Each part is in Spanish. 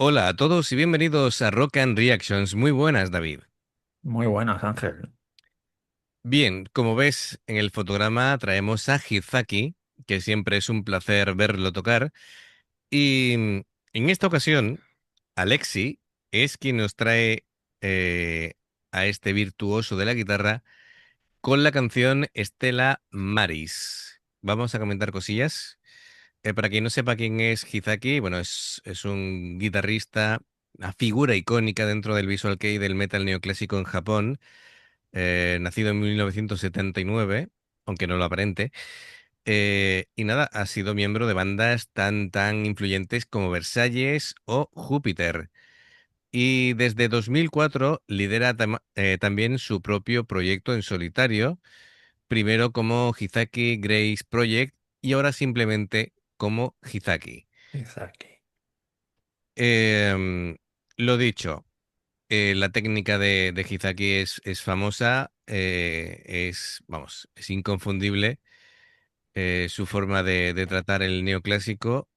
Hola a todos y bienvenidos a Rock and Reactions. Muy buenas, David. Muy buenas, Ángel. Bien, como ves en el fotograma traemos a Hizaki, que siempre es un placer verlo tocar. Y en esta ocasión, Alexi es quien nos trae eh, a este virtuoso de la guitarra con la canción Stella Maris. Vamos a comentar cosillas. Para quien no sepa quién es Hizaki, bueno, es un guitarrista, una figura icónica dentro del visual kei del metal neoclásico en Japón, nacido en 1979, aunque no lo aparente. Y nada, ha sido miembro de bandas tan influyentes como Versalles o Júpiter. Y desde 2004 lidera también su propio proyecto en solitario, primero como Hizaki Grace Project y ahora simplemente como Hizaki. Isaki. Em, lo dicho, la técnica de Hizaki es famosa, vamos, es inconfundible. Su forma de tratar el neoclásico,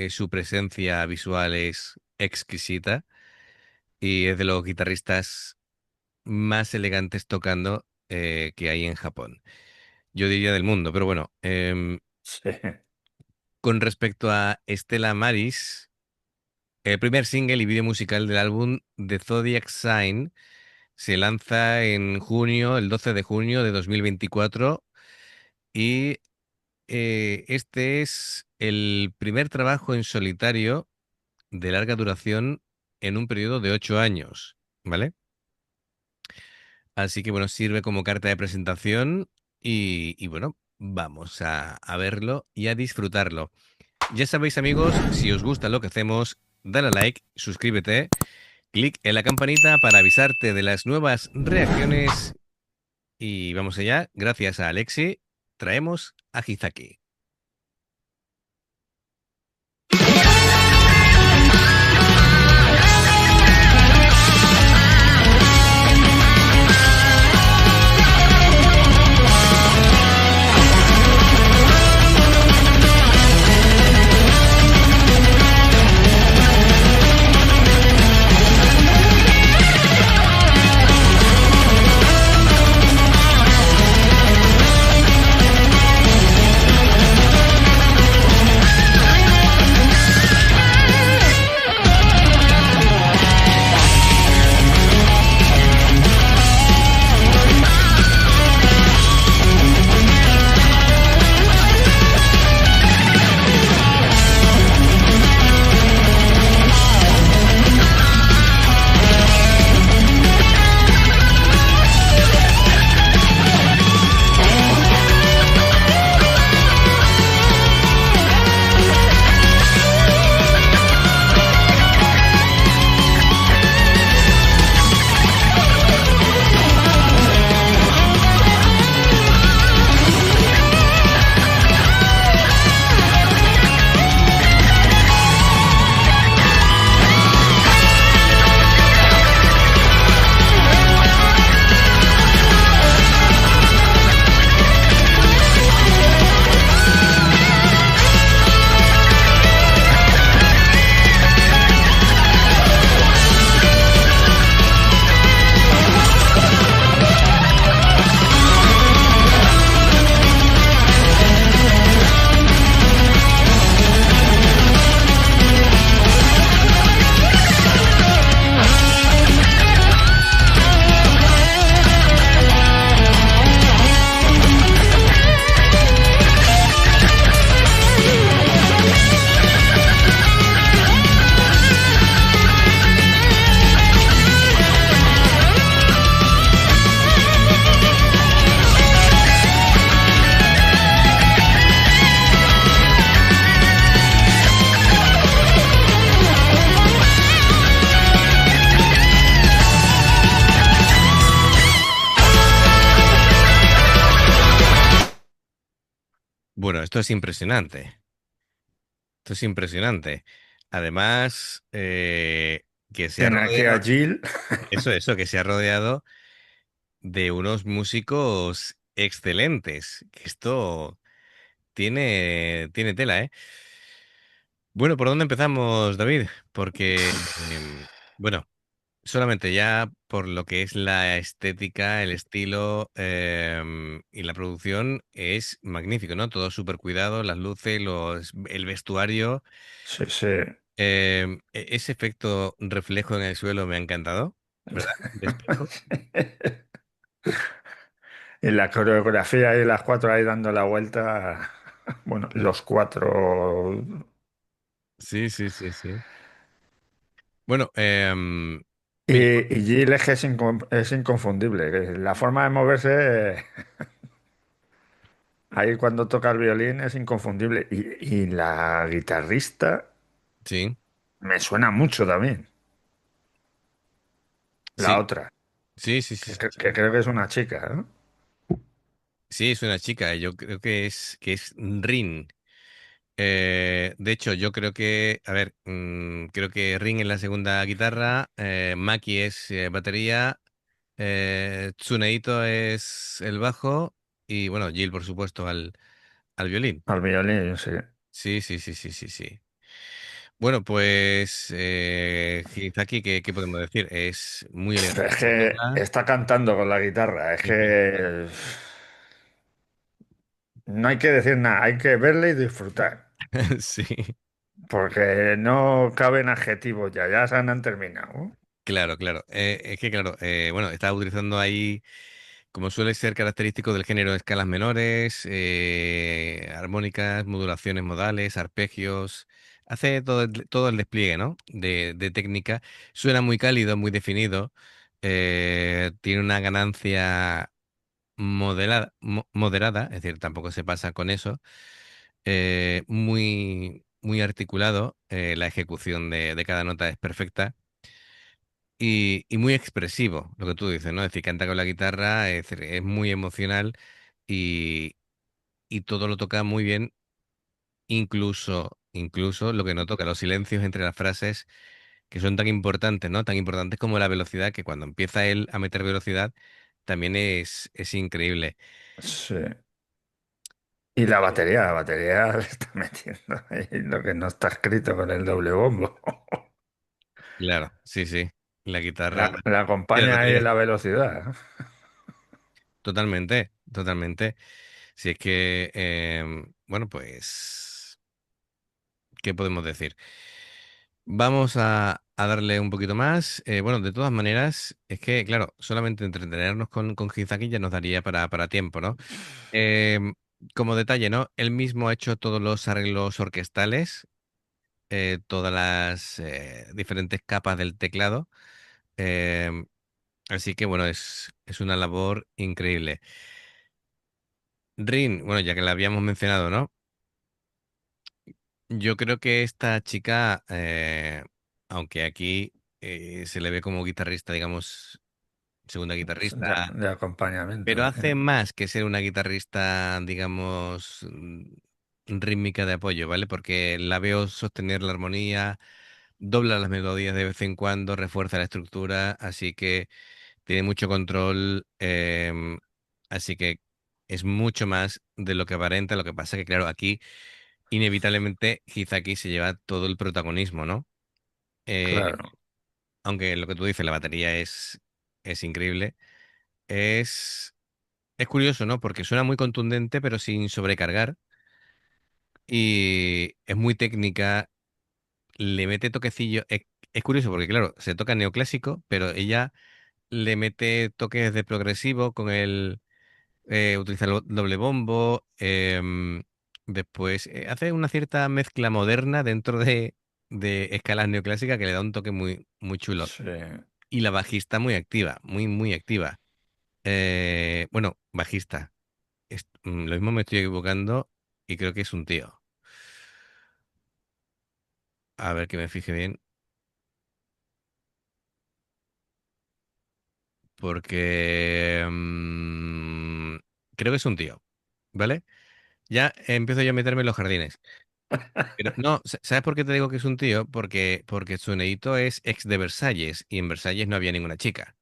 su presencia visual es exquisita y es de los guitarristas más elegantes tocando que hay en Japón. Yo diría del mundo, pero bueno, Sí, con respecto a Stella Maris, el primer single y vídeo musical del álbum The Zodiac Sign se lanza en junio, el 12 de junio de 2024, y este es el primer trabajo en solitario de larga duración en un periodo de 8 años, ¿vale? Así que bueno, sirve como carta de presentación y bueno, vamos a verlo y a disfrutarlo. Ya sabéis, amigos, si os gusta lo que hacemos, dale a like, suscríbete, clic en la campanita para avisarte de las nuevas reacciones y vamos allá. Gracias a Alexi, traemos a Hizaki. Bueno, esto es impresionante. Esto es impresionante. Además, que se ha energía rodeado, Jill. que se ha rodeado de unos músicos excelentes. Que esto tiene tela, ¿eh? Bueno, ¿por dónde empezamos, David? Porque, bueno, solamente ya por lo que es la estética, el estilo y la producción es magnífico, ¿no? Todo súper cuidado, las luces, el vestuario, Sí, sí. ese efecto reflejo en el suelo me ha encantado, ¿verdad? De espejo. Y la coreografía y las cuatro ahí dando la vuelta. Bueno, los cuatro. Sí, sí, sí, sí. Bueno, Y, bien, y Gil es inconfundible. La forma de moverse, ahí cuando toca el violín es inconfundible. Y la guitarrista sí, me suena mucho también. La sí, otra, sí, sí, sí, sí, que sí. creo que es una chica, ¿no? Sí, es una chica, yo creo que es Rin. De hecho, yo creo que, a ver, creo que Rin es la segunda guitarra, Maki es batería, Tsuneito es el bajo y, bueno, Jill, por supuesto, al violín. Al violín, sí. Sí, sí, sí, sí, sí, sí. Bueno, pues Hizaki, ¿qué podemos decir? Es muy elegante Es como que toca. está cantando con la guitarra. Es Ujú. que no hay que decir nada, hay que verle y disfrutar. Sí, Porque no caben adjetivos ya, ya se han terminado. claro, claro. Es que, claro, bueno, estaba utilizando ahí. Como suele ser característico del género, escalas menores, armónicas, modulaciones modales, arpegios, hace todo el despliegue, ¿no? De técnica. Suena muy cálido, muy definido, tiene una ganancia moderada, es decir, tampoco se pasa con eso, muy, muy articulado, la ejecución de cada nota es perfecta. Y muy expresivo, lo que tú dices, ¿no? Es decir, canta con la guitarra, es muy emocional y, y todo lo toca muy bien, incluso lo que no toca, los silencios entre las frases que son tan importantes, ¿no? Tan importantes como la velocidad, que cuando empieza él a meter velocidad también es increíble. Sí. Y la batería le está metiendo ahí lo que no está escrito con el doble bombo. Claro, sí, sí. La guitarra La y la acompaña ahí batería. en la velocidad. Totalmente, totalmente. Si es que, bueno, pues, ¿qué podemos decir? Vamos a darle un poquito más. Bueno, de todas maneras, es que, claro, solamente entretenernos con Hizaki ya nos daría para tiempo, ¿no? Em, Como detalle, ¿no? Él mismo ha hecho todos los arreglos orquestales, todas las diferentes capas del teclado. em, Así que, bueno, es una labor increíble. Rin, bueno, ya que la habíamos mencionado, ¿no? Yo creo que esta chica, aunque aquí se le ve como guitarrista, digamos, segunda guitarrista, De acompañamiento. pero hace más que ser una guitarrista, digamos, rítmica de apoyo, ¿vale? Porque la veo sostener la armonía, dobla las melodías de vez en cuando, refuerza la estructura, así que tiene mucho control, así que es mucho más de lo que aparenta. Lo que pasa que, claro, aquí inevitablemente Hizaki se lleva todo el protagonismo, ¿no? Eh, Claro. Aunque lo que tú dices, la batería es increíble. Es, es curioso, ¿no? Porque suena muy contundente, pero sin sobrecargar. Y es muy técnica, le mete toquecillo. Es curioso porque, claro, se toca neoclásico, pero ella le mete toques de progresivo con utiliza el doble bombo. Después hace una cierta mezcla moderna dentro de escalas neoclásicas que le da un toque muy, muy chulo. Sí. Y la bajista muy activa, muy, muy activa. Bueno, bajista. Lo mismo me estoy equivocando y creo que es un tío. A ver que me fije bien, porque creo que es un tío, ¿vale? Ya empiezo yo a meterme en los jardines. Pero no, ¿sabes por qué te digo que es un tío? Porque Tsuneito es ex de Versalles y en Versalles no había ninguna chica.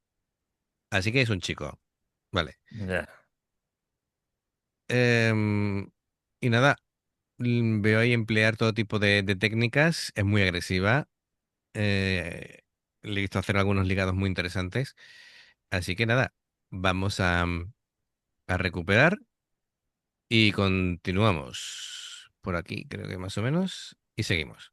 Así que es un chico. Vale. Ya. Em, y nada, veo ahí emplear todo tipo de técnicas, es muy agresiva. eh, Le he visto hacer algunos ligados muy interesantes. Así que nada, vamos a recuperar y continuamos por aquí, creo que más o menos, y seguimos.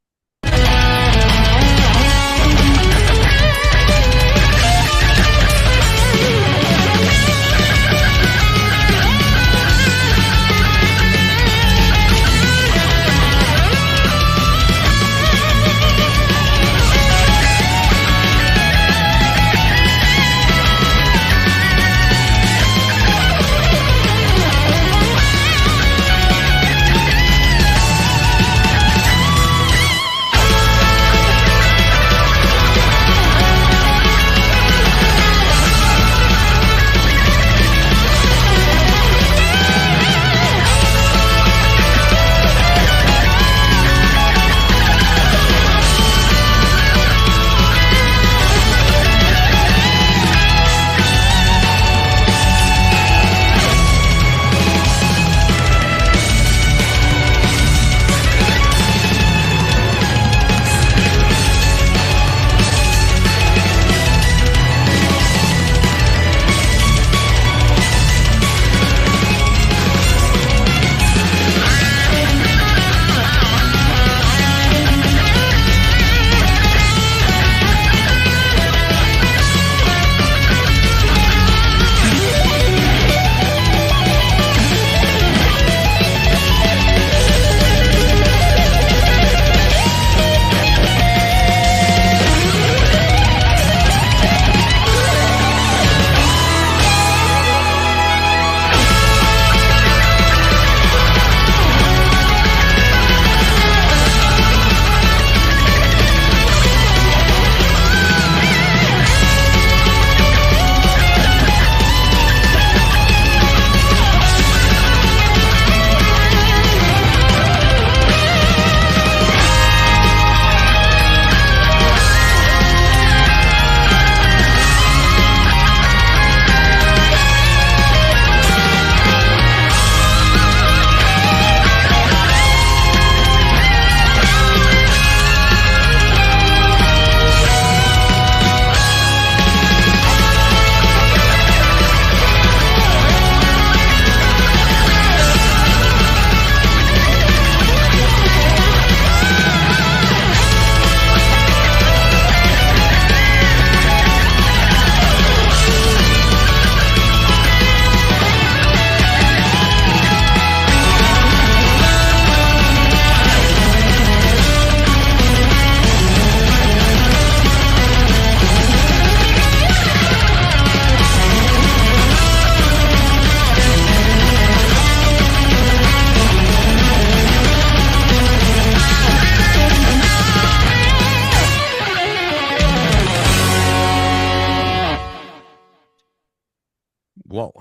Wow,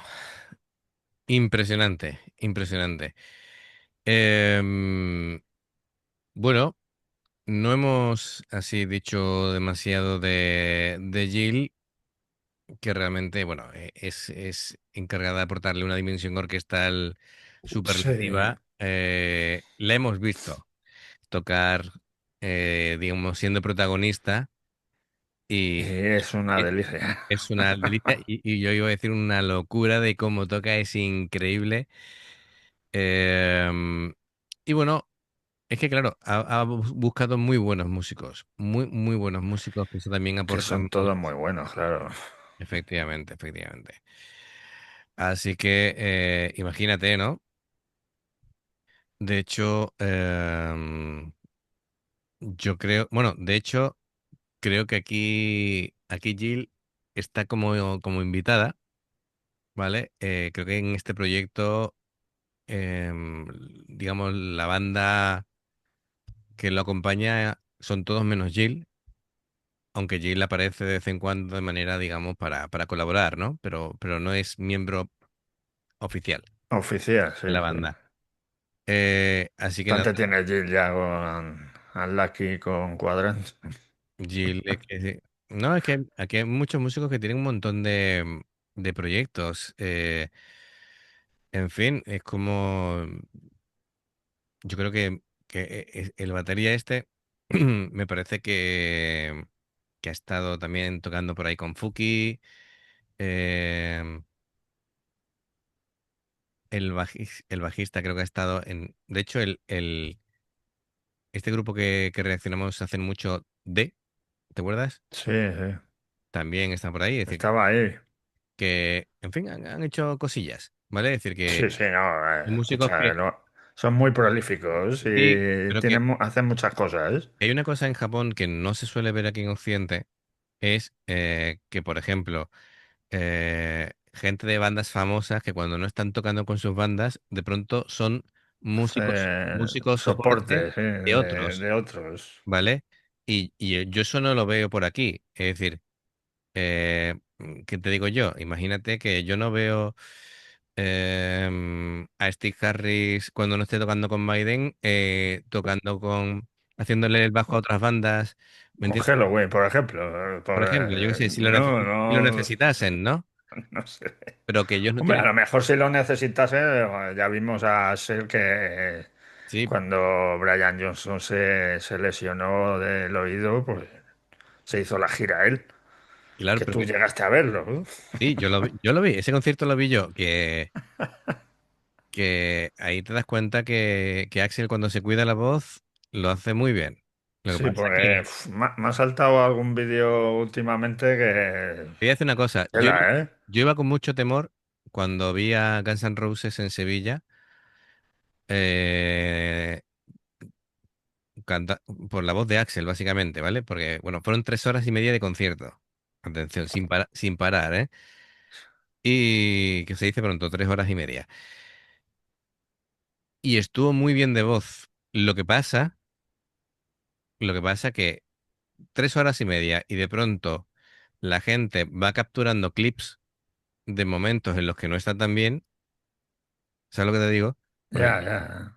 impresionante, impresionante. Em, bueno, no hemos así dicho demasiado de Jill, que realmente, bueno, es encargada de aportarle una dimensión orquestal Sí, superlativa. La hemos visto tocar, digamos, siendo protagonista y y es una es, delicia. es una delicia y yo iba a decir una locura de cómo toca, es increíble. Em, y bueno, es que claro, ha buscado muy buenos músicos, muy buenos músicos que eso también Que aportan son todos muy buenos, claro. efectivamente, efectivamente. Así que imagínate, ¿no? De hecho, yo creo, bueno, de hecho, creo que aquí Jill está como invitada, ¿vale? Creo que en este proyecto, em, digamos, la banda que lo acompaña son todos menos Jill, aunque Jill aparece de vez en cuando de manera, digamos, para colaborar, ¿no? Pero no es miembro oficial Oficial, de sí, la sí. banda. Así que nada, Bastante tiene Jill ya con Unlucky, con Quadrant. Jill, no, es que aquí hay muchos músicos que tienen un montón de proyectos. En fin, es como, yo creo que el batería este me parece que ha estado también tocando por ahí con Fuki. eh, el bajista creo que ha estado en... De hecho, este grupo que reaccionamos hace mucho, ¿te acuerdas? Sí, sí. También está por ahí. Es decir, Estaba ahí. en fin, han hecho cosillas, ¿vale? Es decir, que Sí, sí, no. músicos Escucha, que... son muy prolíficos Sí, y pero que hacen muchas cosas. hay una cosa en Japón que no se suele ver aquí en Occidente, es que, por ejemplo, gente de bandas famosas que cuando no están tocando con sus bandas, de pronto son músicos soporte Soporte, sí, de otros, de otros. ¿vale? Y yo eso no lo veo por aquí. Es decir, ¿qué te digo yo? Imagínate que yo no veo a Steve Harris cuando no esté tocando con Maiden, haciéndole el bajo a otras bandas, ¿me Con entiendes? Halloween, por ejemplo. Por ejemplo, yo qué sé, No, si lo no, necesitasen, ¿no? no sé. Pero que ellos no Hombre, a tienen... lo mejor si lo necesitase, ya vimos a Ser que Sí, cuando Brian Johnson se lesionó del oído, pues se hizo la gira él, claro, que tú porque llegaste a verlo, ¿no? sí, yo lo vi, ese concierto lo vi yo, que ahí te das cuenta que Axel cuando se cuida la voz lo hace muy bien. Lo que Sí, pasa porque que, me ha saltado algún vídeo últimamente que... te voy a decir una cosa, Tela, ¿eh? yo iba con mucho temor cuando vi a Guns N' Roses en Sevilla, eh, por la voz de Axel, básicamente, ¿vale? Porque, bueno, fueron 3 horas y media de concierto. Atención, sin parar, ¿eh? Y que se dice pronto, 3 horas y media. Y estuvo muy bien de voz. Lo que pasa que 3 horas y media y de pronto la gente va capturando clips de momentos en los que no está tan bien, ¿sabes lo que te digo? Porque, Ya, ya.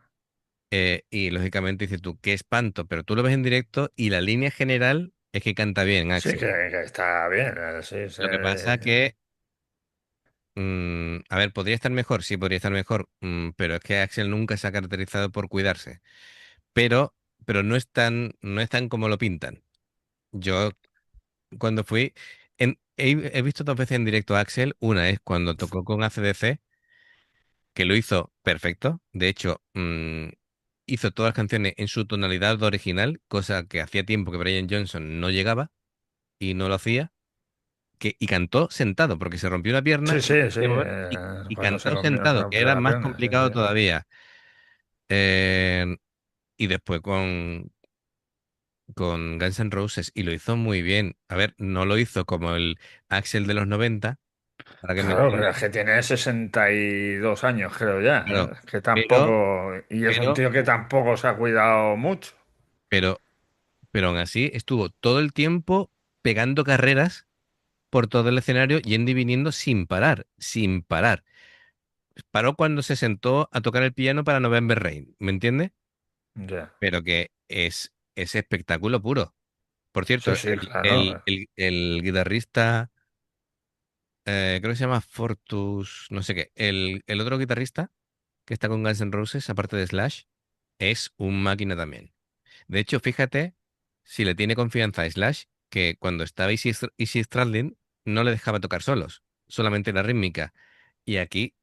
y lógicamente dices tú, qué espanto, pero tú lo ves en directo y la línea general es que canta bien, Sí, Axel. que está bien, sí, Lo que pasa que, a ver, ¿podría estar mejor? Sí, podría estar mejor, pero es que Axel nunca se ha caracterizado por cuidarse. Pero, pero no es tan como lo pintan. Yo cuando fui, he visto 2 veces en directo a Axel. Una es cuando tocó con AC/DC, que lo hizo perfecto. De hecho, hizo todas las canciones en su tonalidad original, cosa que hacía tiempo que Brian Johnson no llegaba y no lo hacía. Y cantó sentado, porque se rompió una pierna Sí, y no sí, sí. podía mover, y Cuando cantó sentado, que rompió era la más pierna, sí, sí. complicado todavía. Eh, y después con Guns N' Roses, y lo hizo muy bien. A ver, no lo hizo como el Axel de los 90, para que me Claro, pero entiendas. es que tiene 62 años, creo ya. Claro, Que pero, tampoco. Y es un pero, tío que tampoco se ha cuidado mucho. pero, pero aún así estuvo todo el tiempo pegando carreras por todo el escenario, yendo y viniendo sin parar, sin parar. Paró cuando se sentó a tocar el piano para November Rain, ¿me entiendes? Ya. Pero que es espectáculo puro. Por cierto, Sí, sí, claro. el guitarrista, creo que se llama Fortus, no sé qué, el otro guitarrista que está con Guns N' Roses, aparte de Slash, es un máquina también. De hecho, fíjate si le tiene confianza a Slash, que cuando estaba Izzy Stradlin no le dejaba tocar solos, solamente la rítmica. Y aquí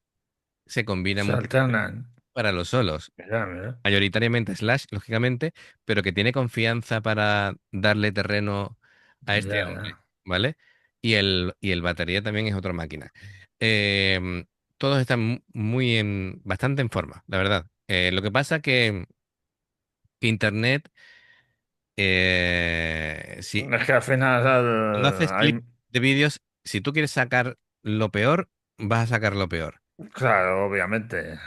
se combina Se muy bien alternan. para los solos. Mira, mira. Mayoritariamente Slash, lógicamente, pero que tiene confianza para darle terreno a Ya, este hombre, ya. ¿vale? Y el batería también es otra máquina. Todos están bastante en forma, la verdad. Lo que pasa que Internet, si Es que al final cuando haces clip hay. de vídeos, si tú quieres sacar lo peor, vas a sacar lo peor. Claro, obviamente.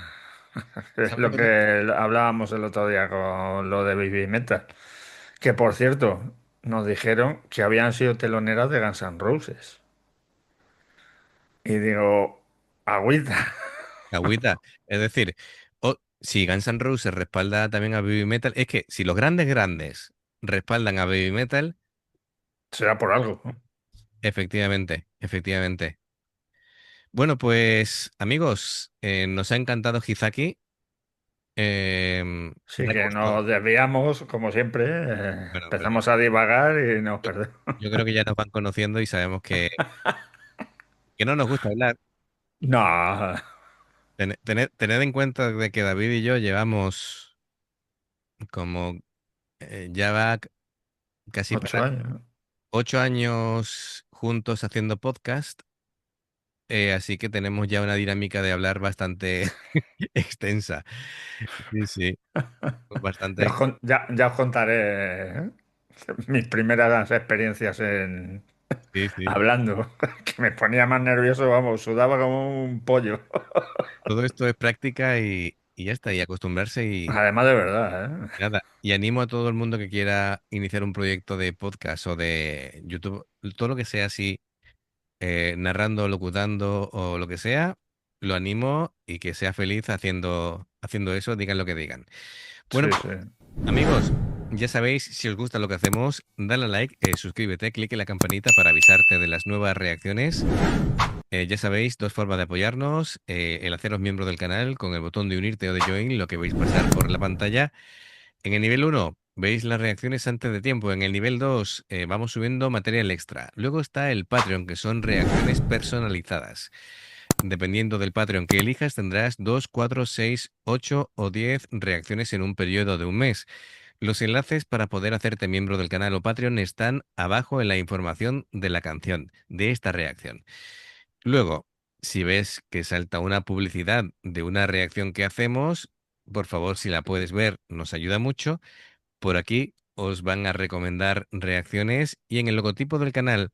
Es ¿Sabes lo lo que te- que hablábamos el otro día con lo de Baby Metal. Que por cierto, nos dijeron que habían sido teloneras de Guns N' Roses. Y digo, agüita. Agüita. Es decir, si Guns N' Roses respalda también a Baby Metal, es que si los grandes grandes respaldan a Baby Metal, Será por algo, ¿no? efectivamente, efectivamente. Bueno, pues amigos, nos ha encantado Hizaki. Sí Da que gusto. nos desviamos, como siempre, Bueno, pero empezamos a divagar y nos perdemos. yo creo que ya nos van conociendo y sabemos que no nos gusta hablar. No, Tened en cuenta de que David y yo llevamos como ya va casi para 8 años. 8 años juntos haciendo podcast, así que tenemos ya una dinámica de hablar bastante extensa. Sí, sí, Ya bastante. ya os contaré mis primeras experiencias Sí, sí. hablando, que me ponía más nervioso, vamos, sudaba como un pollo. Todo esto es práctica y ya está, y acostumbrarse y Además de verdad, ¿eh? nada. Y animo a todo el mundo que quiera iniciar un proyecto de podcast o de YouTube, todo lo que sea así, narrando, locutando o lo que sea, lo animo y que sea feliz haciendo eso, digan lo que digan. Bueno, Sí, pues, sí. amigos, ya sabéis, si os gusta lo que hacemos, dale a like, suscríbete, clique en la campanita para avisarte de las nuevas reacciones. Ya sabéis, dos formas de apoyarnos, el haceros miembro del canal con el botón de unirte o de join, lo que veis pasar por la pantalla. En el nivel uno veis las reacciones antes de tiempo. En el nivel 2 vamos subiendo material extra. Luego está el Patreon, que son reacciones personalizadas. Dependiendo del Patreon que elijas, tendrás 2, 4, 6, 8 o 10 reacciones en un periodo de un mes. Los enlaces para poder hacerte miembro del canal o Patreon están abajo en la información de la canción, de esta reacción. Luego, si ves que salta una publicidad de una reacción que hacemos, por favor, si la puedes ver, nos ayuda mucho. Por aquí os van a recomendar reacciones y en el logotipo del canal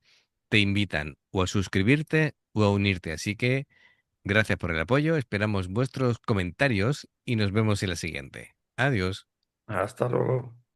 te invitan o a suscribirte o a unirte. Así que gracias por el apoyo, esperamos vuestros comentarios y nos vemos en la siguiente. Adiós. Hasta luego.